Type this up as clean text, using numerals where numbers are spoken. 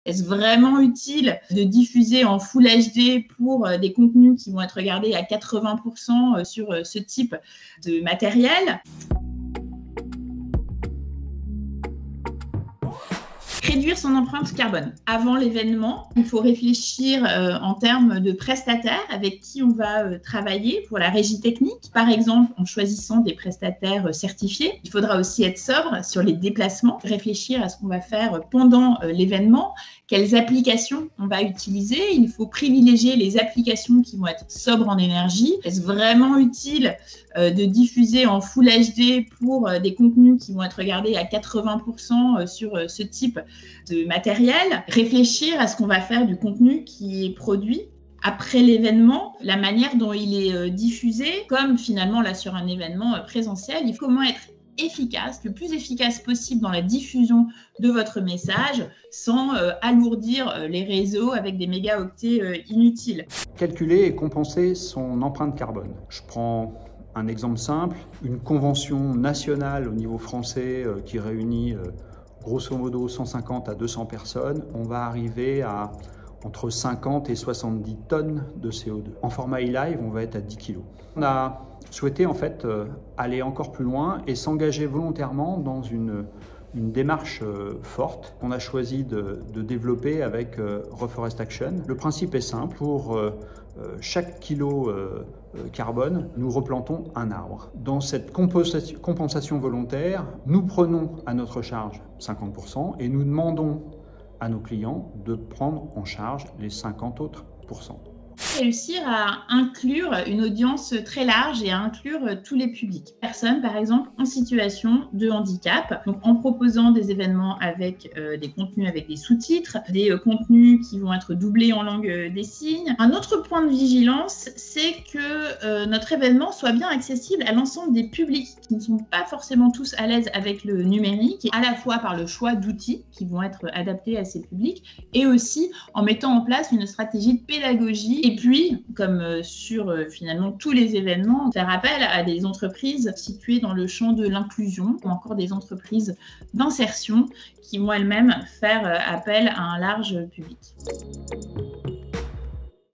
Est-ce vraiment utile de diffuser en Full HD pour des contenus qui vont être regardés à 80% sur ce type de matériel? Réduire son empreinte carbone. Avant l'événement, il faut réfléchir en termes de prestataires avec qui on va travailler pour la régie technique. Par exemple, en choisissant des prestataires certifiés. Il faudra aussi être sobre sur les déplacements, réfléchir à ce qu'on va faire pendant l'événement, quelles applications on va utiliser. Il faut privilégier les applications qui vont être sobres en énergie. Est-ce vraiment utile de diffuser en Full HD pour des contenus qui vont être regardés à 80% sur ce type de matériel? Réfléchir à ce qu'on va faire du contenu qui est produit après l'événement, la manière dont il est diffusé, comme finalement là sur un événement présentiel, il faut comment être efficace, le plus efficace possible dans la diffusion de votre message sans alourdir les réseaux avec des mégaoctets inutiles. Calculer et compenser son empreinte carbone. Je prends un exemple simple, une convention nationale au niveau français qui réunit grosso modo 150 à 200 personnes, on va arriver à entre 50 et 70 tonnes de CO2. En format e-live, on va être à 10 kg. On a souhaité en fait aller encore plus loin et s'engager volontairement dans une démarche forte qu'on a choisi de développer avec Reforest Action. Le principe est simple, pour chaque kilo carbone, nous replantons un arbre. Dans cette compensation volontaire, nous prenons à notre charge 50% et nous demandons à nos clients de prendre en charge les 50 autres pourcents. Réussir à inclure une audience très large et à inclure tous les publics. Personnes, par exemple, en situation de handicap, donc en proposant des événements avec des contenus avec des sous-titres, des contenus qui vont être doublés en langue des signes. Un autre point de vigilance, c'est que notre événement soit bien accessible à l'ensemble des publics qui ne sont pas forcément tous à l'aise avec le numérique, à la fois par le choix d'outils qui vont être adaptés à ces publics et aussi en mettant en place une stratégie de pédagogie. Et puis, comme sur finalement tous les événements, faire appel à des entreprises situées dans le champ de l'inclusion ou encore des entreprises d'insertion qui vont elles-mêmes faire appel à un large public.